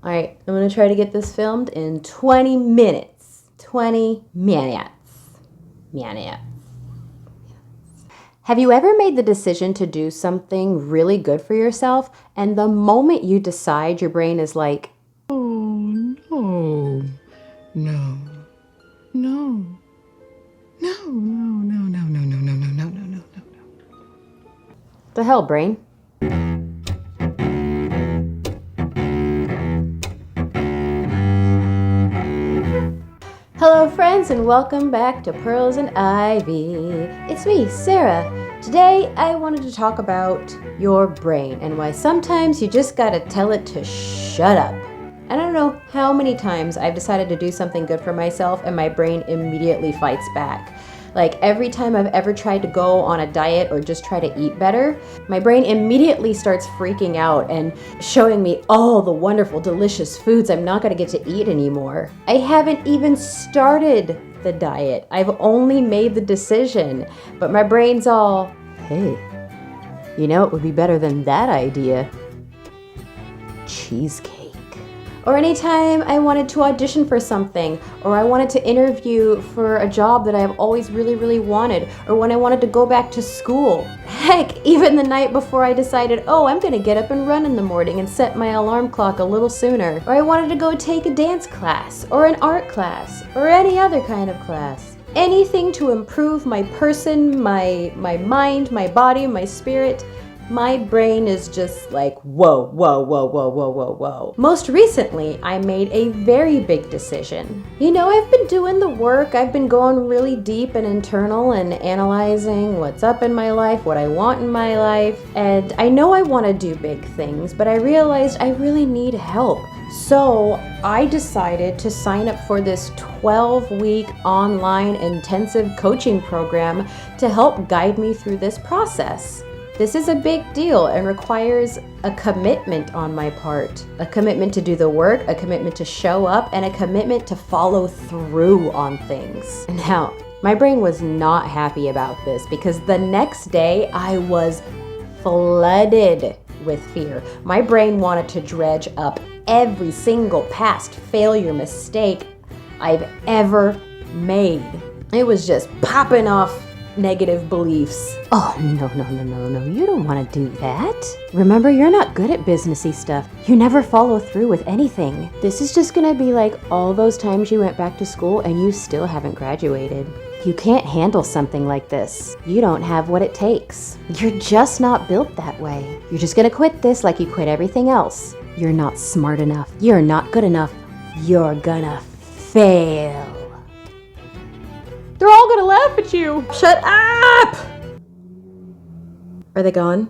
All right, I'm gonna try to get this filmed in 20 minutes. 20 minutes. Minutes. Have you ever made the decision to do something really good for yourself, and the moment you decide, your brain is like, Oh, no. No. No. No, no, no, no, no, no, no, no, no, no, no, no. the hell, brain? Hello friends, and welcome back to Pearls and Ivy. It's me, Sarah. Today I wanted to talk about your brain and why sometimes you just gotta tell it to shut up. I don't know how many times I've decided to do something good for myself and my brain immediately fights back. Like every time I've ever tried to go on a diet or just try to eat better, my brain immediately starts freaking out and showing me all the wonderful, delicious foods I'm not gonna get to eat anymore. I haven't even started the diet. I've only made the decision, but my brain's all, hey, you know it would be better than that idea. Cheesecake. Or anytime I wanted to audition for something, or I wanted to interview for a job that I've always really wanted, or when I wanted to go back to school. Heck, even the night before I decided, oh, I'm gonna get up and run in the morning and set my alarm clock a little sooner. Or I wanted to go take a dance class, or an art class, or any other kind of class. Anything to improve my person, my mind, my body, my spirit. My brain is just like, whoa, whoa, whoa, whoa, whoa, whoa, whoa. Most recently, I made a very big decision. You know, I've been doing the work. I've been going really deep and internal and analyzing what's up in my life, what I want in my life. And I know I want to do big things, but I realized I really need help. So I decided to sign up for this 12-week online intensive coaching program to help guide me through this process. This is a big deal and requires a commitment on my part. A commitment to do the work, a commitment to show up, and a commitment to follow through on things. Now, my brain was not happy about this because the next day I was flooded with fear. My brain wanted to dredge up every single past failure mistake I've ever made. It was just popping off negative beliefs. Oh, no, you don't want to do that. Remember, you're not good at businessy stuff. You never follow through with anything. This is just gonna be like all those times you went back to school and you still haven't graduated. You can't handle something like this. You don't have what it takes. You're just not built that way. You're just gonna quit this like you quit everything else. You're not smart enough. You're not good enough. You're gonna fail. They're all gonna laugh at you. Shut up! Are they gone?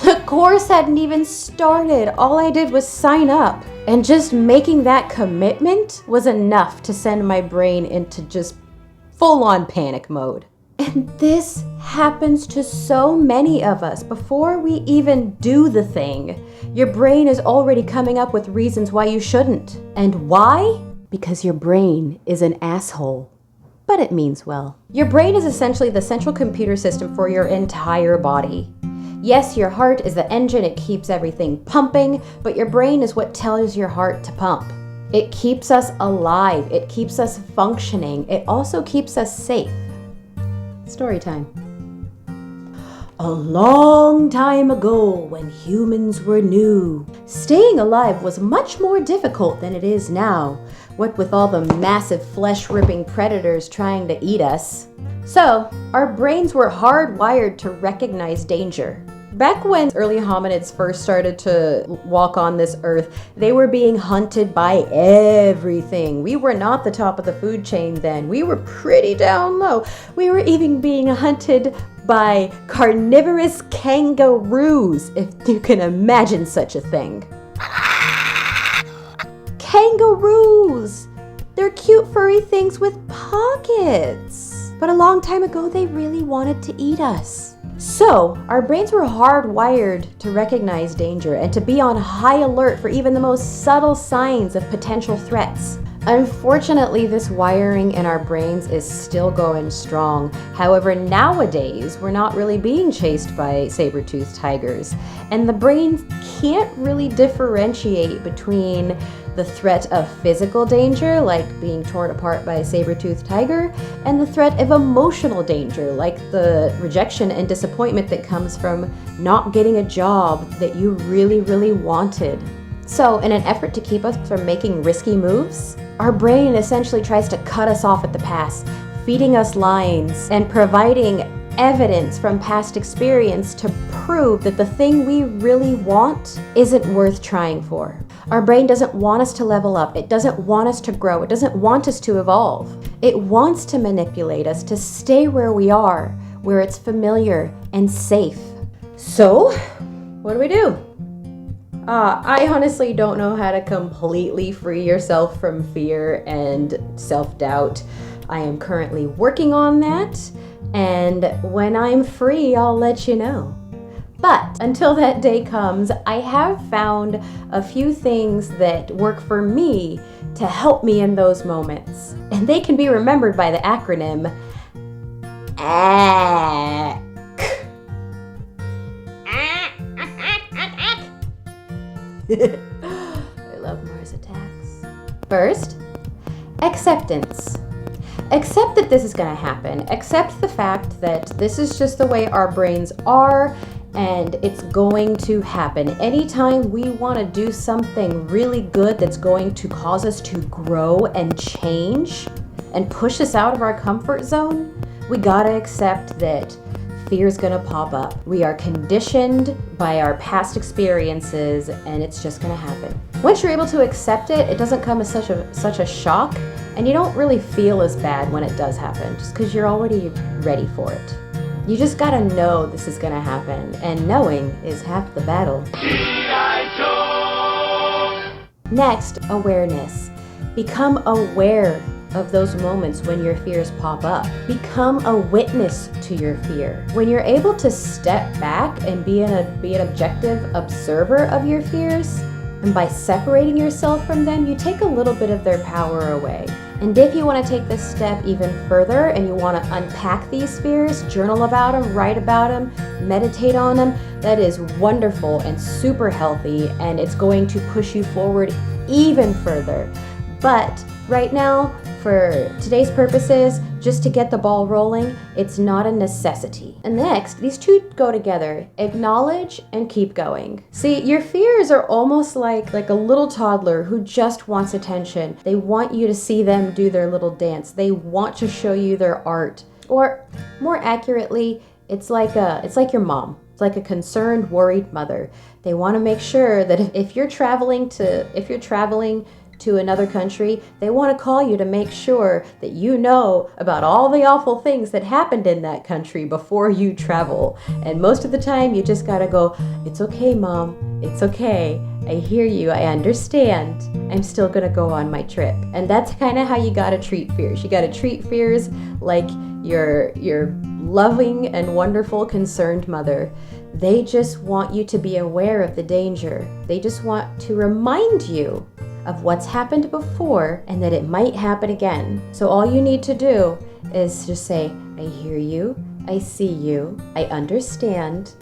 The course hadn't even started. All I did was sign up. And just making that commitment was enough to send my brain into just full-on panic mode. And this happens to so many of us. Before we even do the thing, your brain is already coming up with reasons why you shouldn't. And why? Because your brain is an asshole, but it means well. Your brain is essentially the central computer system for your entire body. Yes, your heart is the engine, it keeps everything pumping, but your brain is what tells your heart to pump. It keeps us alive, it keeps us functioning, it also keeps us safe. Story time. A long time ago, when humans were new, staying alive was much more difficult than it is now, what with all the massive flesh-ripping predators trying to eat us. So, our brains were hardwired to recognize danger. Back when early hominids first started to walk on this earth, they were being hunted by everything. We were not the top of the food chain then. We were pretty down low. We were even being hunted by carnivorous kangaroos, if you can imagine such a thing. Kangaroos! They're cute furry things with pockets. But a long time ago, they really wanted to eat us. So, our brains were hardwired to recognize danger and to be on high alert for even the most subtle signs of potential threats. Unfortunately, this wiring in our brains is still going strong. However, nowadays, we're not really being chased by saber-toothed tigers, and the brain can't really differentiate between the threat of physical danger, like being torn apart by a saber-toothed tiger, and the threat of emotional danger, like the rejection and disappointment that comes from not getting a job that you really, really wanted. So, in an effort to keep us from making risky moves, our brain essentially tries to cut us off at the pass, feeding us lines and providing evidence from past experience to prove that the thing we really want isn't worth trying for. Our brain doesn't want us to level up. It doesn't want us to grow. It doesn't want us to evolve. It wants to manipulate us to stay where we are, where it's familiar and safe. So, what do we do? I honestly don't know how to completely free yourself from fear and self-doubt. I am currently working on that, and when I'm free, I'll let you know. But until that day comes, I have found a few things that work for me to help me in those moments. And they can be remembered by the acronym ACK. I love Mars attacks. First, acceptance. Accept that this is going to happen. Accept the fact that this is just the way our brains are, and it's going to happen. Anytime we want to do something really good that's going to cause us to grow and change and push us out of our comfort zone, we gotta accept that fear is gonna pop up. We are conditioned by our past experiences, and it's just gonna happen. Once you're able to accept it, it doesn't come as such a shock, and you don't really feel as bad when it does happen, just because you're already ready for it. You just gotta know this is gonna happen, and knowing is half the battle. Next, awareness. Become aware of those moments when your fears pop up. Become a witness to your fear. When you're able to step back and be an objective observer of your fears, and by separating yourself from them, you take a little bit of their power away. And if you want to take this step even further and you want to unpack these fears, journal about them, write about them, meditate on them, that is wonderful and super healthy, and it's going to push you forward even further. But right now, for today's purposes, just to get the ball rolling, it's not a necessity. And next, these two go together. Acknowledge and keep going. See, your fears are almost like a little toddler who just wants attention. They want you to see them do their little dance. They want to show you their art. Or more accurately, it's like your mom. It's like a concerned, worried mother. They want to make sure that if you're traveling to another country, they want to call you to make sure that you know about all the awful things that happened in that country before you travel. And most of the time, you just gotta go, "It's okay, Mom. It's okay. I hear you. I understand. I'm still gonna go on my trip." And that's kind of how you gotta treat fears. You gotta treat fears like your loving and wonderful concerned mother. They just want you to be aware of the danger. They just want to remind you of what's happened before and that it might happen again. So all you need to do is just say, "I hear you, I see you, I understand,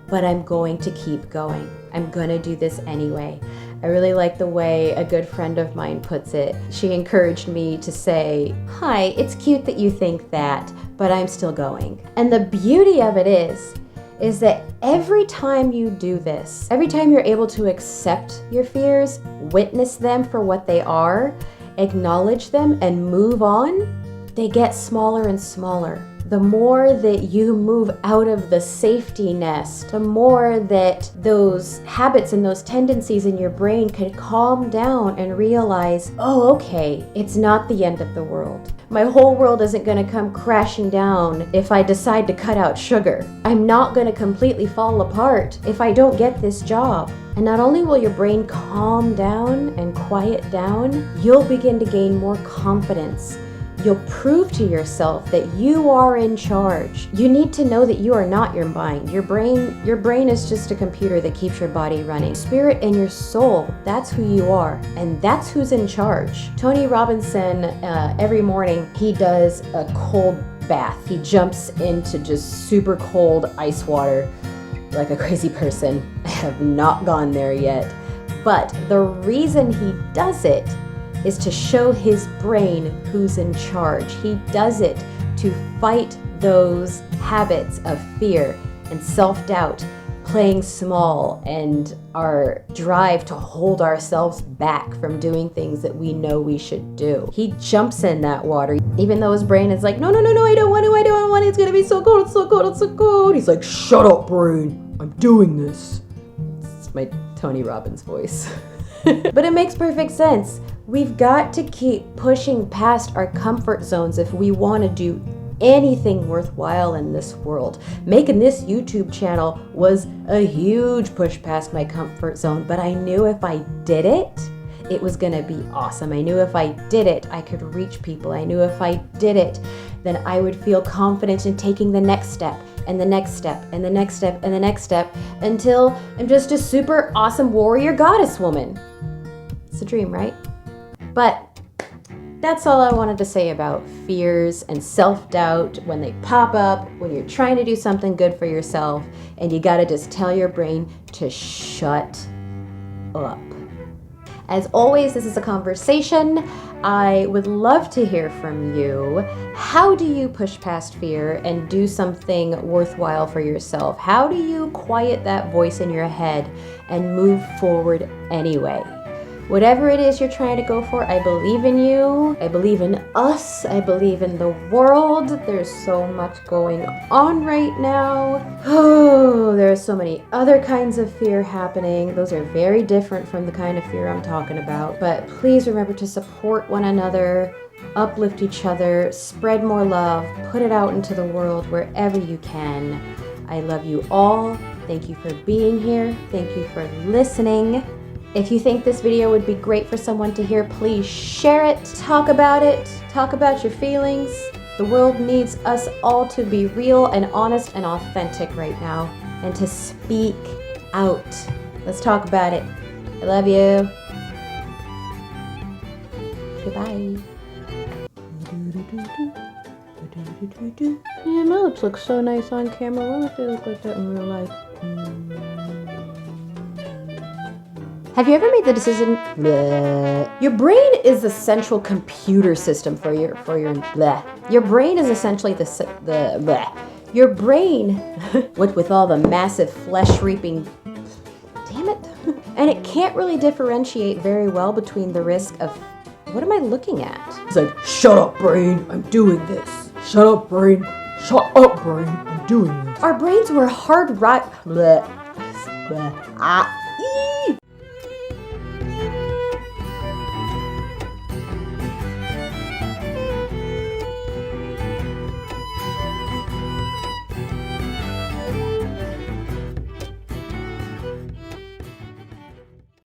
but I'm going to keep going. I'm gonna do this anyway." I really like the way a good friend of mine puts it. She encouraged me to say, "Hi, it's cute that you think that, but I'm still going." And the beauty of it is that every time you do this, every time you're able to accept your fears, witness them for what they are, acknowledge them, and move on, they get smaller and smaller. The more that you move out of the safety nest, the more that those habits and those tendencies in your brain can calm down and realize, "Oh, okay, it's not the end of the world. My whole world isn't going to come crashing down if I decide to cut out sugar. I'm not going to completely fall apart if I don't get this job." And not only will your brain calm down and quiet down, you'll begin to gain more confidence. you'll prove to yourself that you are in charge. You need to know that you are not your mind. Your brain is just a computer that keeps your body running. Spirit and your soul, that's who you are, and that's who's in charge. Tony Robinson, every morning, he does a cold bath. He jumps into just super cold ice water like a crazy person. I have not gone there yet. But the reason he does it is to show his brain who's in charge. He does it to fight those habits of fear and self-doubt, playing small, and our drive to hold ourselves back from doing things that we know we should do. He jumps in that water, even though his brain is like, no, I don't want to, it's gonna be so cold, it's so cold, it's so cold. He's like, shut up, brain, I'm doing this. It's my Tony Robbins voice. But it makes perfect sense. We've got to keep pushing past our comfort zones if we want to do anything worthwhile in this world. Making this YouTube channel was a huge push past my comfort zone, but I knew if I did it, it was gonna be awesome. I knew if I did it, I could reach people. I knew if I did it, then I would feel confident in taking the next step, and the next step, and the next step, and the next step, until I'm just a super awesome warrior goddess woman. It's a dream, right? But that's all I wanted to say about fears and self-doubt when they pop up, when you're trying to do something good for yourself, and you gotta just tell your brain to shut up. As always, this is a conversation. I would love to hear from you. How do you push past fear and do something worthwhile for yourself? How do you quiet that voice in your head and move forward anyway? Whatever it is you're trying to go for, I believe in you. I believe in us. I believe in the world. There's so much going on right now. Oh, there are so many other kinds of fear happening. Those are very different from the kind of fear I'm talking about. But please remember to support one another, uplift each other, spread more love, put it out into the world wherever you can. I love you all. Thank you for being here. Thank you for listening. If you think this video would be great for someone to hear, please share it, talk about your feelings. The world needs us all to be real and honest and authentic right now, and to speak out. Let's talk about it. I love you. Goodbye. Yeah, my lips look so nice on camera. Why don't they look like that in real life? Have you ever made the decision? Bleh. Your brain is the central computer system for your bleh. Your brain is essentially the bleh. Your brain, what with all the massive flesh reaping, damn it, and it can't really differentiate very well between the risk of, what am I looking at? It's like, shut up, brain, I'm doing this. Shut up, brain. Shut up, brain, I'm doing this. Our brains were hard right. Bleh. Bleh. Ah.